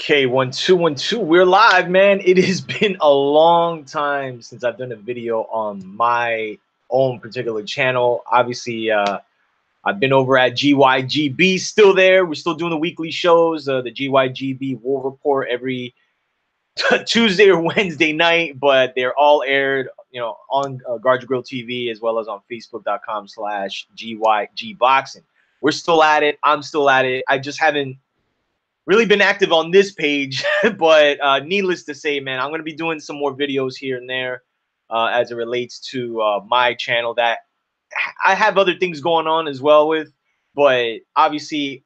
Okay, 1 2 1 2. We're live, man. It has been a long time since I've done a video on my own particular channel. Obviously, I've been over at GYGB, still there. We're still doing the weekly shows, the GYGB War Report every Tuesday or Wednesday night, but they're all aired, on Guard Your Grill TV as well as on Facebook.com/GYGBoxing. We're still at it. I'm still at it. I just haven't really been active on this page, but needless to say, man, I'm going to be doing some more videos here and there as it relates to my channel that I have other things going on as well with, but obviously,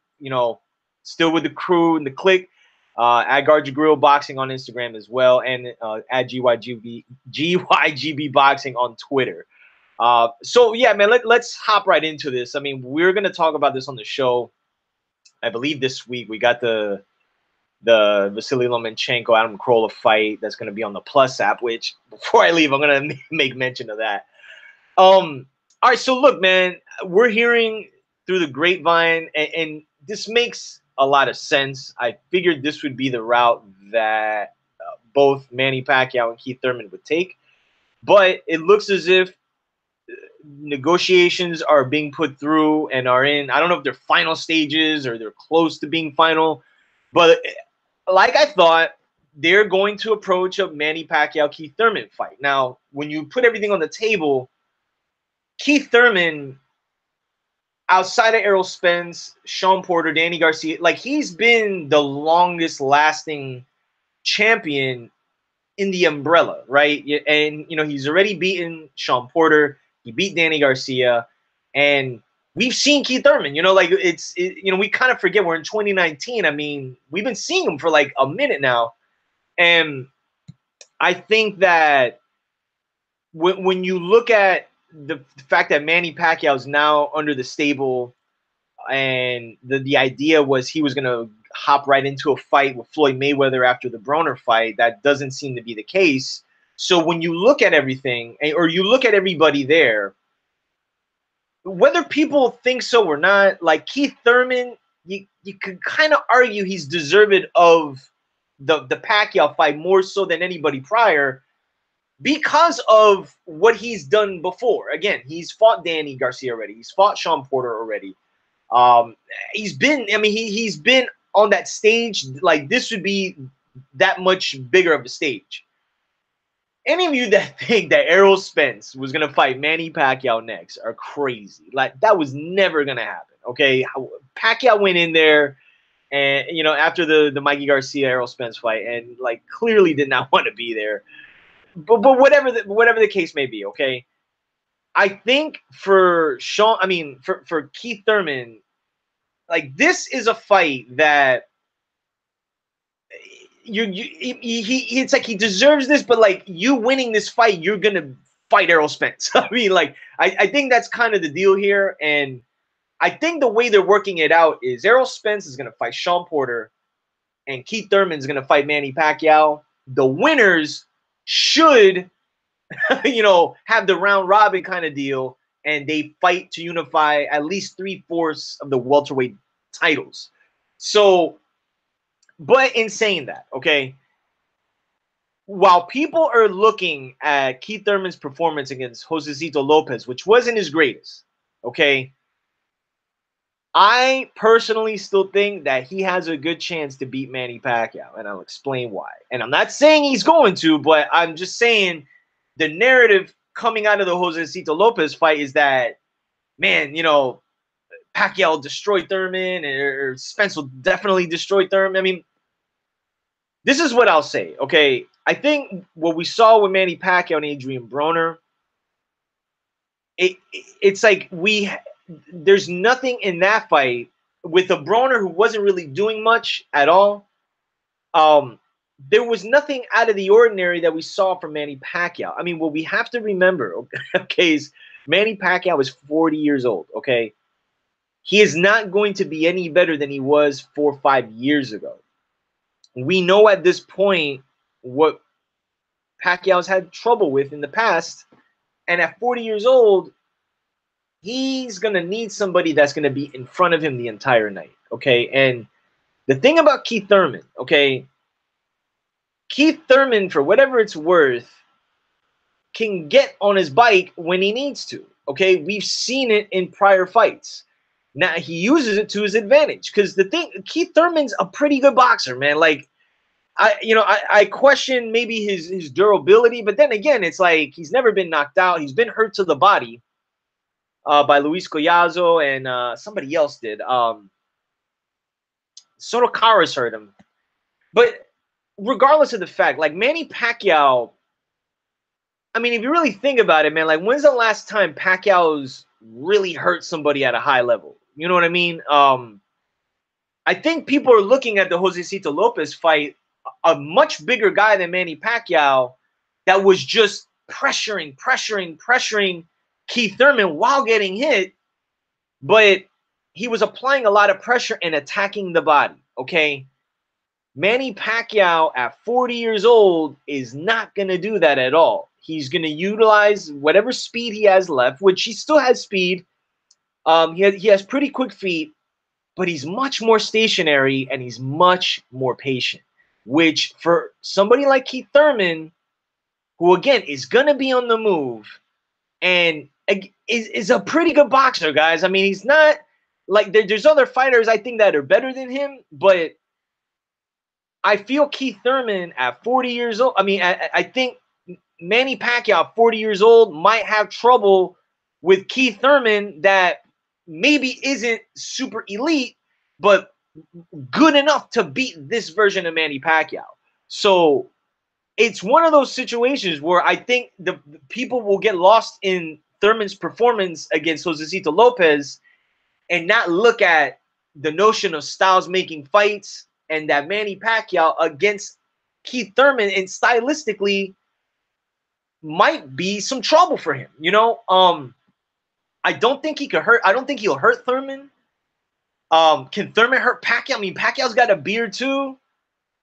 still with the crew and the clique, at Guard Your Grill Boxing on Instagram as well, and at GYGB Boxing on Twitter. So yeah, man, let's hop right into this. I mean, we're going to talk about this on the show. I believe this week we got the Vasily Lomachenko Adam Carolla fight that's going to be on the Plus app, which before I leave, I'm going to make mention of that. All right, so look, man, we're hearing through the grapevine, and this makes a lot of sense. I figured this would be the route that both Manny Pacquiao and Keith Thurman would take, but it looks as if negotiations are being put through and are in, I don't know if they're final stages or they're close to being final, but like I thought, they're going to approach a Manny Pacquiao Keith Thurman fight. Now, when you put everything on the table, Keith Thurman, outside of Errol Spence, Sean Porter, Danny Garcia, like, he's been the longest lasting champion in the umbrella, right? And he's already beaten Sean Porter. He beat Danny Garcia, and we've seen Keith Thurman. We kind of forget we're in 2019. I mean, we've been seeing him for like a minute now, and I think that when you look at the fact that Manny Pacquiao is now under the stable, and the idea was he was going to hop right into a fight with Floyd Mayweather after the Broner fight, that doesn't seem to be the case. So when you look at everything, or you look at everybody there, whether people think so or not, like Keith Thurman, you could kind of argue he's deserved of the Pacquiao fight more so than anybody prior because of what he's done before. Again, he's fought Danny Garcia already. He's fought Sean Porter already. He's been on that stage. Like, this would be that much bigger of a stage. Any of you that think that Errol Spence was going to fight Manny Pacquiao next are crazy. Like, that was never going to happen, okay? Pacquiao went in there and, after the Mikey Garcia Errol Spence fight, and, like, clearly did not want to be there. But whatever the case may be, okay? I think for Keith Thurman, like, this is a fight that it's like he deserves this, but like, you winning this fight, you're gonna fight Errol Spence. I mean, like, I think that's kind of the deal here, and I think the way they're working it out is Errol Spence is gonna fight Sean Porter, and Keith Thurman's gonna fight Manny Pacquiao. The winners should, have the round robin kind of deal, and they fight to unify at least 3/4 of the welterweight titles. So, but in saying that, okay, while people are looking at Keith Thurman's performance against Josecito Lopez, which wasn't his greatest, okay, I personally still think that he has a good chance to beat Manny Pacquiao, and I'll explain why. And I'm not saying he's going to, but I'm just saying the narrative coming out of the Josecito Lopez fight is that, man, Pacquiao destroyed Thurman, or Spence will definitely destroy Thurman. I mean, this is what I'll say, okay? I think what we saw with Manny Pacquiao and Adrian Broner, it's like there's nothing in that fight with a Broner who wasn't really doing much at all. There was nothing out of the ordinary that we saw from Manny Pacquiao. I mean, what we have to remember, okay, is Manny Pacquiao is 40 years old, okay? He is not going to be any better than he was 4 or 5 years ago. We know at this point what Pacquiao's had trouble with in the past, and at 40 years old, he's going to need somebody that's going to be in front of him the entire night, okay? And The thing about Keith Thurman, okay, Keith Thurman, for whatever it's worth, can get on his bike when he needs to. Okay, we've seen it in prior fights. Now he uses it to his advantage because the thing, Keith Thurman's a pretty good boxer, man. Like I question maybe his durability, but then again, it's like he's never been knocked out. He's been hurt to the body by Luis Collazo and somebody else did. Soto Kara's hurt him, but regardless of the fact, like Manny Pacquiao. I mean, if you really think about it, man, like when's the last time Pacquiao's really hurt somebody at a high level? You know what I mean? I think people are looking at the Josecito Lopez fight, a much bigger guy than Manny Pacquiao that was just pressuring Keith Thurman while getting hit, but he was applying a lot of pressure and attacking the body, okay? Manny Pacquiao at 40 years old is not going to do that at all. He's going to utilize whatever speed he has left, which he still has speed. He has pretty quick feet, but he's much more stationary and he's much more patient, which for somebody like Keith Thurman, who again is going to be on the move and is a pretty good boxer, guys. I mean, he's not like there's other fighters I think that are better than him, but I feel Keith Thurman at 40 years old. I mean, I think Manny Pacquiao at 40 years old might have trouble with Keith Thurman that maybe isn't super elite, but good enough to beat this version of Manny Pacquiao. So it's one of those situations where I think the people will get lost in Thurman's performance against Josecito Lopez and not look at the notion of styles making fights and that Manny Pacquiao against Keith Thurman and stylistically might be some trouble for him. You know, I don't think he could hurt. I don't think he'll hurt Thurman. Can Thurman hurt Pacquiao? I mean, Pacquiao's got a beard too.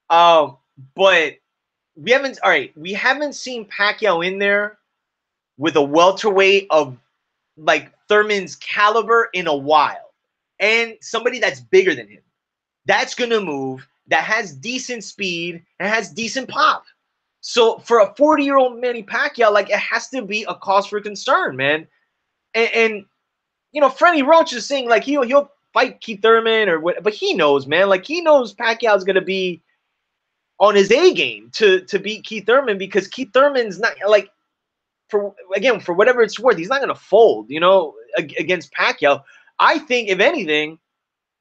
But we haven't seen Pacquiao in there with a welterweight of like Thurman's caliber in a while. And somebody that's bigger than him. That's going to move, that has decent speed, and has decent pop. So for a 40-year-old Manny Pacquiao, like it has to be a cause for concern, man. And you know, Freddie Roach is saying like he'll fight Keith Thurman or what, but he knows, man. Like he knows Pacquiao's going to be on his A game to beat Keith Thurman because Keith Thurman's not like for whatever it's worth, he's not going to fold, you know, against Pacquiao. I think if anything,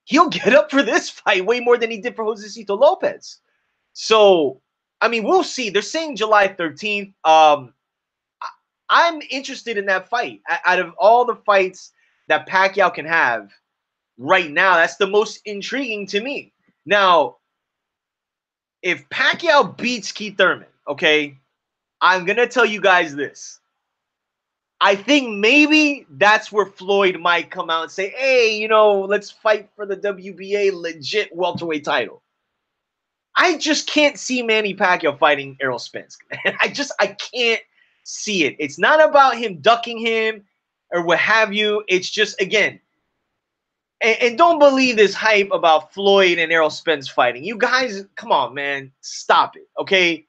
he'll get up for this fight way more than he did for Josecito Lopez. So, I mean, we'll see. They're saying July 13th. I'm interested in that fight. Out of all the fights that Pacquiao can have right now, that's the most intriguing to me. Now, if Pacquiao beats Keith Thurman, okay, I'm going to tell you guys this. I think maybe that's where Floyd might come out and say, hey, you know, let's fight for the WBA legit welterweight title. I just can't see Manny Pacquiao fighting Errol Spence. I can't see it. It's not about him ducking him or what have you. It's just, again, and don't believe this hype about Floyd and Errol Spence fighting. You guys, come on, man. Stop it, okay?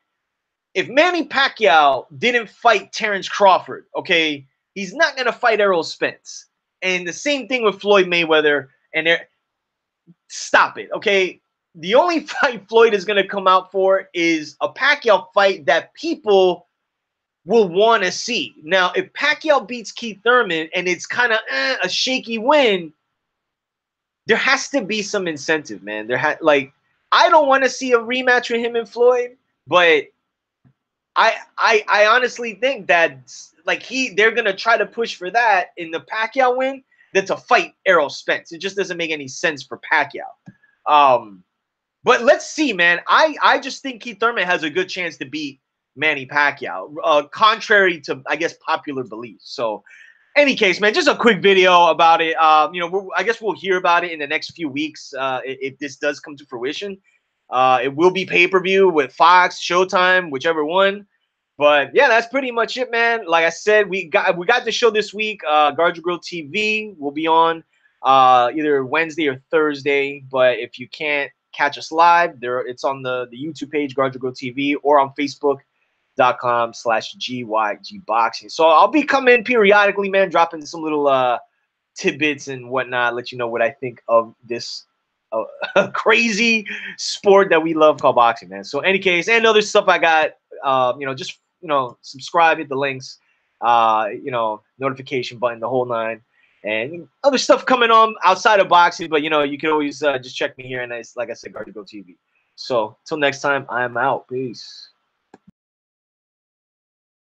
If Manny Pacquiao didn't fight Terrence Crawford, okay, he's not going to fight Errol Spence. And the same thing with Floyd Mayweather. Stop it, okay? The only fight Floyd is going to come out for is a Pacquiao fight that people will want to see. Now, if Pacquiao beats Keith Thurman and it's kind of a shaky win, there has to be some incentive, man. I don't want to see a rematch with him and Floyd, but I honestly think that like they're gonna try to push for that in the Pacquiao win than to fight Errol Spence. It just doesn't make any sense for Pacquiao. But let's see, man. I just think Keith Thurman has a good chance to beat Manny Pacquiao, contrary to I guess popular belief. So, any case, man, just a quick video about it. You know, I guess we'll hear about it in the next few weeks if this does come to fruition. It will be pay-per-view with Fox, Showtime, whichever one. But yeah, that's pretty much it, man. Like I said, we got the show this week. Guard Your Grill TV will be on either Wednesday or Thursday. But if you can't catch us live, it's on the YouTube page, Guard Your Go TV, or on Facebook.com/GYG Boxing. So I'll be coming periodically, man, dropping some little tidbits and whatnot, let you know what I think of this crazy sport that we love called boxing, man. So any case, and other stuff I got, just subscribe, hit the links, notification button, the whole nine, and other stuff coming on outside of boxing. But you can always just check me here, and like I said, Guard Your Go TV. So till next time, I'm out. Peace.